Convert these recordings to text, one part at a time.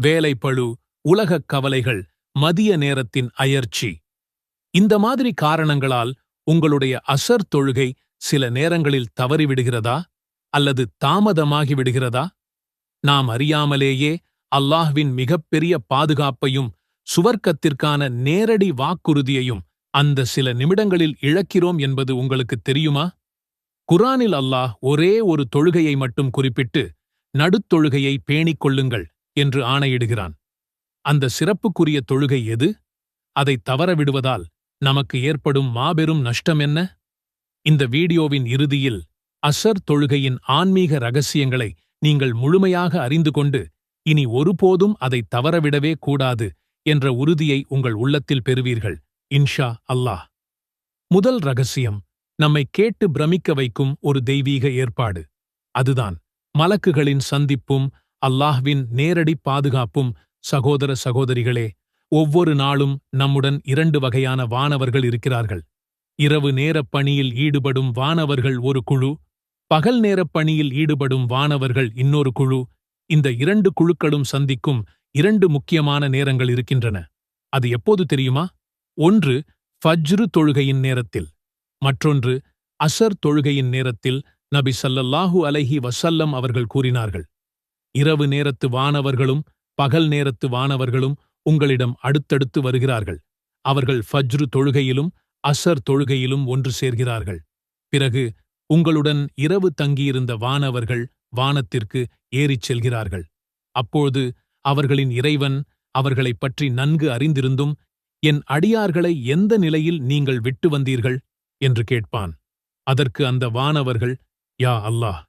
வேலைப்பளு, உலகக் கவலைகள், மதிய நேரத்தின் அயர்ச்சி. இந்த மாதிரி காரணங்களால் உங்களுடைய அசர் தொழுகை சில நேரங்களில் தவறிவிடுகிறதா அல்லது தாமதமாகி விடுகிறதா? நாம் அறியாமலேயே அல்லாஹ்வின் மிகப்பெரிய பாதுகாப்பையும் சுவர்க்கத்திற்கான நேரடி வாக்குறுதியையும் அந்த சில நிமிடங்களில் இழக்கிறோம் என்பது உங்களுக்கு தெரியுமா? குர்ஆனில் அல்லாஹ் ஒரே ஒரு தொழுகையை மட்டும் குறிப்பிட்டு நடுத்தொழுகையை பேணிக் கொள்ளுங்கள் என்று ஆணையிடுகிறான். அந்த சிறப்புக்குரிய தொழுகை எது? அதை தவறவிடுவதால் நமக்கு ஏற்படும் மாபெரும் நஷ்டம் என்ன? இந்த வீடியோவின் இறுதியில் அசர் தொழுகையின் ஆன்மீக ரகசியங்களை நீங்கள் முழுமையாக அறிந்து கொண்டு இனி ஒருபோதும் அதை தவறவிடவே கூடாது என்ற உறுதியை உங்கள் உள்ளத்தில் பெறுவீர்கள் இன்ஷா அல்லாஹ். முதல் ரகசியம் நம்மை கேட்டு பிரமிக்க வைக்கும் ஒரு தெய்வீக ஏற்பாடு. அதுதான் மலக்குகளின் சந்திப்பும் அல்லாஹ்வின் நேரடி பாதுகாப்பும். சகோதர சகோதரிகளே, ஒவ்வொரு நாளும் நம்முடன் 2 வகையான வானவர்கள் இருக்கிறார்கள். இரவு நேரப் பணியில் ஈடுபடும் வானவர்கள் ஒரு குழு, பகல் நேரப் பணியில் ஈடுபடும் வானவர்கள் இன்னொரு குழு. இந்த 2 குழுக்களும் சந்திக்கும் 2 முக்கியமான நேரங்கள் இருக்கின்றன. அது எப்போது தெரியுமா? ஒன்று ஃபஜ்ரு தொழுகையின் நேரத்தில், மற்றொன்று அசர் தொழுகையின் நேரத்தில். நபி ஸல்லல்லாஹு அலைஹி வஸல்லம் அவர்கள் கூறினார்கள், இரவு நேரத்து வானவர்களும் பகல் நேரத்து வானவர்களும் உங்களிடம் அடுத்தடுத்து வருகிறார்கள். அவர்கள் ஃபஜ்ரு தொழுகையிலும் அசர் தொழுகையிலும் ஒன்று சேர்கிறார்கள். பிறகு உங்களுடன் இரவு தங்கியிருந்த வானவர்கள் வானத்திற்கு ஏறிச் செல்கிறார்கள். அப்போது அவர்களின் இறைவன் அவர்களைப் பற்றி நன்கு அறிந்திருந்தும், என் அடியார்களை எந்த நிலையில் நீங்கள் விட்டு வந்தீர்கள் என்று கேட்பான். அதற்கு அந்த வானவர்கள், யா அல்லாஹ்,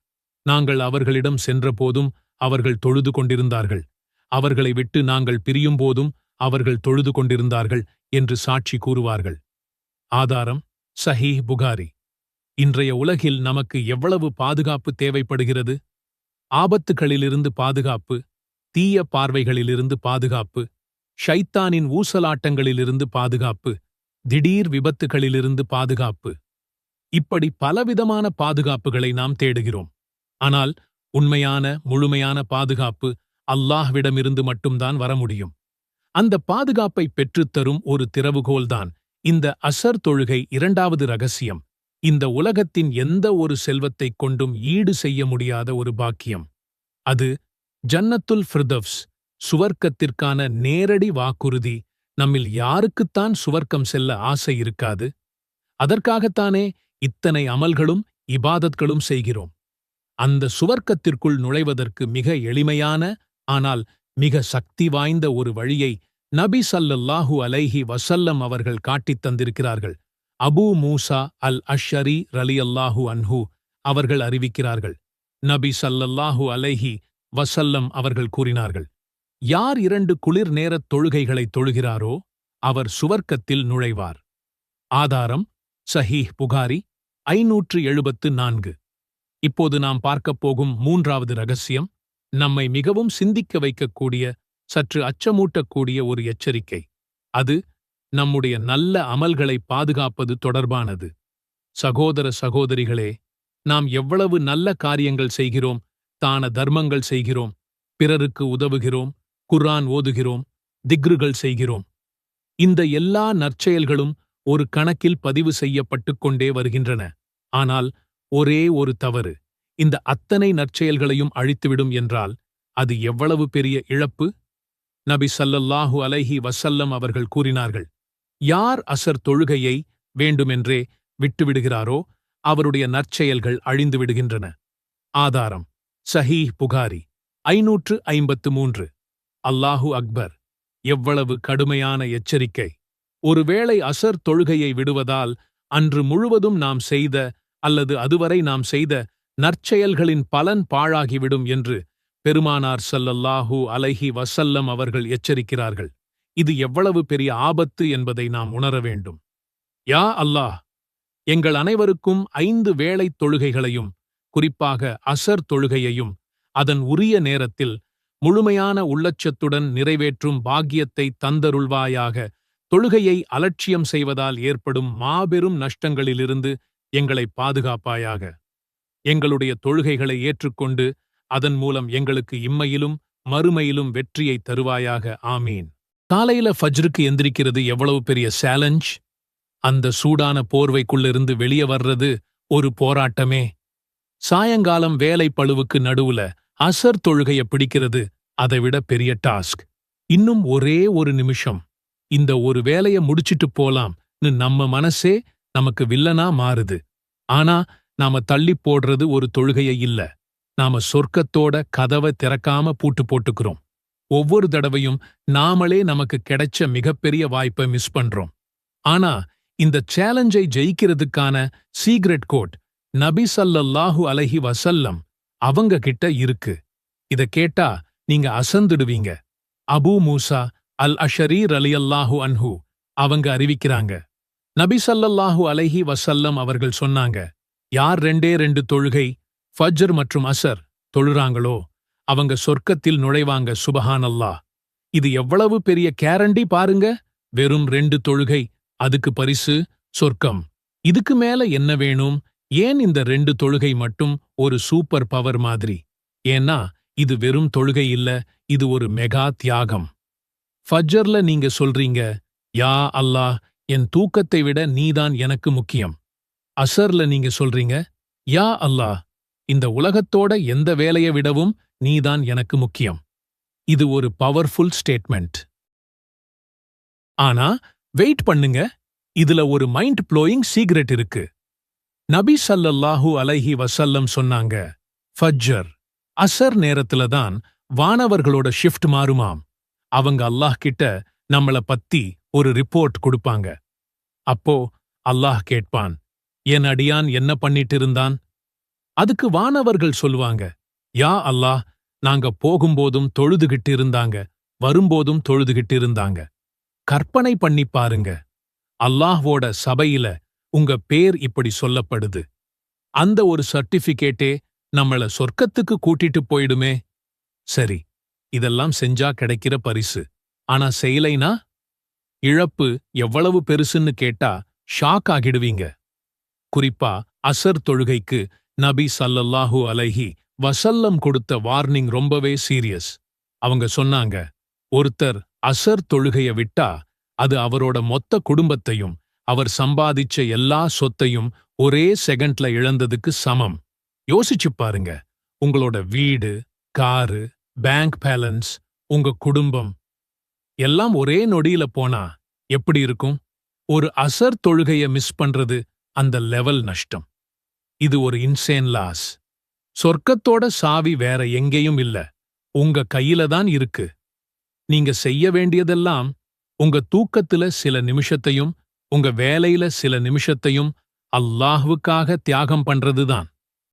நாங்கள் அவர்களிடம் சென்றபோதும் அவர்கள் தொழுது கொண்டிருந்தார்கள், அவர்களை விட்டு நாங்கள் பிரியும்போதும் அவர்கள் தொழுது கொண்டிருந்தார்கள் என்று சாட்சி கூறுவார்கள். ஆதாரம் சஹீஹ் புகாரி. இன்றைய உலகில் நமக்கு எவ்வளவு பாதுகாப்பு தேவைப்படுகிறது? ஆபத்துகளிலிருந்து பாதுகாப்பு, தீய பார்வைகளிலிருந்து பாதுகாப்பு, ஷைத்தானின் ஊசலாட்டங்களிலிருந்து பாதுகாப்பு, திடீர் விபத்துகளிலிருந்து பாதுகாப்பு. இப்படி பலவிதமான பாதுகாப்புகளை நாம் தேடுகிறோம். ஆனால் உண்மையான முழுமையான பாதுகாப்பு அல்லாஹ்விடமிருந்து மட்டும்தான் வர முடியும். அந்த பாதுகாப்பை பெற்றுத்தரும் ஒரு திறவுகோல்தான் இந்த அசர் தொழுகை. 2வது ரகசியம், இந்த உலகத்தின் எந்த ஒரு செல்வத்தைக் கொண்டும் ஈடு செய்ய முடியாத ஒரு பாக்கியம். அது ஜன்னத்துல் ஃபிர்தவ்ஸ், சுவர்க்கத்திற்கான நேரடி வாக்குறுதி. நம்மில் யாருக்குத்தான் சுவர்க்கம் செல்ல ஆசை இருக்காது? அதற்காகத்தானே இத்தனை அமல்களும் இபாதத்களும் செய்கிறோம். அந்த சுவர்க்கத்திற்குள் நுழைவதற்கு மிக எளிமையான ஆனால் மிக சக்தி வாய்ந்த ஒரு வழியை நபி ஸல்லல்லாஹு அலைஹி வஸல்லம் அவர்கள் காட்டித் தந்திருக்கிறார்கள். அபூ மூசா அல் அஷ்ஷரி ரலியல்லாஹு அன்ஹு அவர்கள் அறிவிக்கிறார்கள், நபி ஸல்லல்லாஹு அலைஹி வஸல்லம் அவர்கள் கூறினார்கள், யார் 2 குளிர் நேரத் தொழுகைகளை தொழுகிறாரோ அவர் சுவர்க்கத்தில் நுழைவார். ஆதாரம் சஹீஹ் புகாரி 574. இப்போது நாம் பார்க்கப் போகும் 3வது ரகசியம் நம்மை மிகவும் சிந்திக்க வைக்கக்கூடிய, சற்று அச்சமூட்டக்கூடிய ஒரு எச்சரிக்கை. அது நம்முடைய நல்ல அமல்களை பாதுகாப்பது தொடர்பானது. சகோதர சகோதரிகளே, நாம் எவ்வளவு நல்ல காரியங்கள் செய்கிறோம், தான தர்மங்கள் செய்கிறோம், பிறருக்கு உதவுகிறோம், குர்ஆன் ஓதுகிறோம், திக்ருகள் செய்கிறோம். இந்த எல்லா நற்செயல்களும் ஒரு கணக்கில் பதிவு செய்யப்பட்டுக் கொண்டே வருகின்றன. ஆனால் ஒரே ஒரு தவறு இந்த அத்தனை நற்செயல்களையும் அழித்துவிடும் என்றால் அது எவ்வளவு பெரிய இழப்பு? நபி ஸல்லல்லாஹு அலைஹி வஸல்லம் அவர்கள் கூறினார்கள், யார் அசர் தொழுகையை வேண்டுமென்றே விட்டுவிடுகிறாரோ அவருடைய நற்செயல்கள் அழிந்து விடுகின்றன. ஆதாரம் சஹீஹ் புகாரி 553. அல்லாஹு அக்பர்! எவ்வளவு கடுமையான எச்சரிக்கை! ஒருவேளை அசர் தொழுகையை விடுவதால் அன்று முழுவதும் நாம் செய்த அல்லது அதுவரை நாம் செய்த நற்செயல்களின் பலன் பாழாகிவிடும் என்று பெருமானார் ஸல்லல்லாஹு அலைஹி வஸல்லம் அவர்கள் எச்சரிக்கிறார்கள். இது எவ்வளவு பெரிய ஆபத்து என்பதை நாம் உணர வேண்டும். யா அல்லாஹ், எங்கள் அனைவருக்கும் 5 வேளைத் தொழுகைகளையும், குறிப்பாக அசர் தொழுகையையும் அதன் உரிய நேரத்தில் முழுமையான உள்ளச்சத்துடன் நிறைவேற்றும் பாக்கியத்தை தந்தருள்வாயாக. தொழுகையை அலட்சியம் செய்வதால் ஏற்படும் மாபெரும் நஷ்டங்களிலிருந்து எங்களை பாதுகாப்பாயாக. எங்களுடைய தொழுகைகளை ஏற்றுக்கொண்டு அதன் மூலம் எங்களுக்கு இம்மையிலும் மறுமையிலும் வெற்றியை தருவாயாக ஆமீன். காலையில ஃபஜ்ருக்கு எந்திரிக்கிறது எவ்வளவு பெரிய சேலஞ்ச். அந்த சூடான போர்வைக்குள்ளிருந்து வெளியே வர்றது ஒரு போராட்டமே. சாயங்காலம் வேலை பளுவுக்கு நடுவுல அசர் தொழுகைய பிடிக்கிறது அதைவிட பெரிய டாஸ்க். இன்னும் ஒரே ஒரு நிமிஷம், இந்த ஒரு வேலைய முடிச்சிட்டு போலாம்னு நம்ம மனசே நமக்கு வில்லனா மாறுது. ஆனா நாம தள்ளி போடுறது ஒரு தொழுகைய இல்ல, நாம சொர்க்கத்தோட கதவை திறக்காம பூட்டு போட்டுக்கிறோம். ஒவ்வொரு தடவையும் நாமளே நமக்கு கிடைச்ச மிகப்பெரிய வாய்ப்பை மிஸ் பண்றோம். ஆனா இந்த சேலஞ்சை ஜெயிக்கிறதுக்கான சீக்ரெட் கோட் நபி ஸல்லல்லாஹு அலைஹி வஸல்லம் அவங்க கிட்ட இருக்கு. இத கேட்டா நீங்க அசந்துடுவீங்க. அபூ மூசா அல் அஷரீ ரலியல்லாஹு அன்ஹு அவங்க அறிவிக்கிறாங்க, நபி ஸல்லல்லாஹு அலைஹி வஸல்லம் அவர்கள் சொன்னாங்க, யார் 2 தொழுகை ஃபஜ்ர் மற்றும் அசர் தொழுறாங்களோ அவங்க சொர்க்கத்தில் நுழைவாங்க. சுபஹானல்லாஹ். இது எவ்வளவு பெரிய கேரண்டி பாருங்க. வெறும் 2 தொழுகை, அதுக்கு பரிசு சொர்க்கம். இதுக்கு மேல என்ன வேணும்? ஏன் இந்த 2 தொழுகை மட்டும் ஒரு சூப்பர் பவர் மாதிரி? ஏன்னா இது வெறும் தொழுகை இல்ல, இது ஒரு மெகா தியாகம். ஃபஜ்ர்ல நீங்க சொல்றீங்க, யா அல்லாஹ், என் தூக்கத்தை விட நீதான் எனக்கு முக்கியம். அசர்ல நீங்க சொல்றீங்க, யா அல்லாஹ், இந்த உலகத்தோட எந்த வேலையை விடவும் நீதான் எனக்கு முக்கியம். இது ஒரு பவர்ஃபுல் ஸ்டேட்மெண்ட். ஆனா வெயிட் பண்ணுங்க, இதுல ஒரு மைண்ட் ப்ளோயிங் சீக்ரெட் இருக்கு. நபி ஸல்லல்லாஹு அலைஹி வஸல்லம் சொன்னாங்க, ஃபஜ்ர் அசர் நேரத்துல தான் வானவர்களோட ஷிஃப்ட் மாறுமாம். அவங்க அல்லாஹ் கிட்ட நம்மள பத்தி ஒரு ரிப்போர்ட் கொடுப்பாங்க. அப்போ அல்லாஹ் கேட்பான், என் அடியான் என்ன பண்ணிட்டு இருந்தான்? அதுக்கு வானவர்கள் சொல்லுவாங்க, யா அல்லாஹ், நாங்க போகும்போதும் தொழுதுகிட்டு இருந்தாங்க, வரும்போதும் தொழுதுகிட்டு இருந்தாங்க. கற்பனை பண்ணி பாருங்க, அல்லாஹ்வோட சபையில உங்க பேர் இப்படி சொல்லப்படுது. அந்த ஒரு சர்டிபிகேட்டே நம்மள சொர்க்கத்துக்கு கூட்டிட்டு போயிடுமே. சரி, இதெல்லாம் செஞ்சா கிடைக்கிற பரிசு. ஆனா செய்யலைனா இழப்பு எவ்வளவு பெருசுன்னு கேட்டா ஷாக் ஆகிடுவீங்க. குறிப்பா அசர் தொழுகைக்கு நபி ஸல்லல்லாஹு அலைஹி வஸல்லம் கொடுத்த வார்னிங் ரொம்பவே சீரியஸ். அவங்க சொன்னாங்க, ஒருத்தர் அசர் தொழுகைய விட்டா அது அவரோட மொத்த குடும்பத்தையும் அவர் சம்பாதிச்ச எல்லா சொத்தையும் ஒரே செகண்ட்ல இழந்ததுக்கு சமம். யோசிச்சு பாருங்க, உங்களோட வீடு, காரு, பேங்க் பேலன்ஸ், உங்க குடும்பம் எல்லாம் ஒரே நொடியில போனா எப்படி இருக்கும்? ஒரு அசர் தொழுகைய மிஸ் பண்றது அந்த லெவல் நஷ்டம். இது ஒரு இன்சேன் லாஸ். சொர்க்கத்தோட சாவி வேற எங்கேயும் இல்ல, உங்க கையில தான் இருக்கு. நீங்க செய்ய வேண்டியதெல்லாம் உங்க தூக்கத்துல சில நிமிஷத்தையும் உங்க வேலையில சில நிமிஷத்தையும் அல்லாஹ்வுக்காக தியாகம் பண்றதுதான்.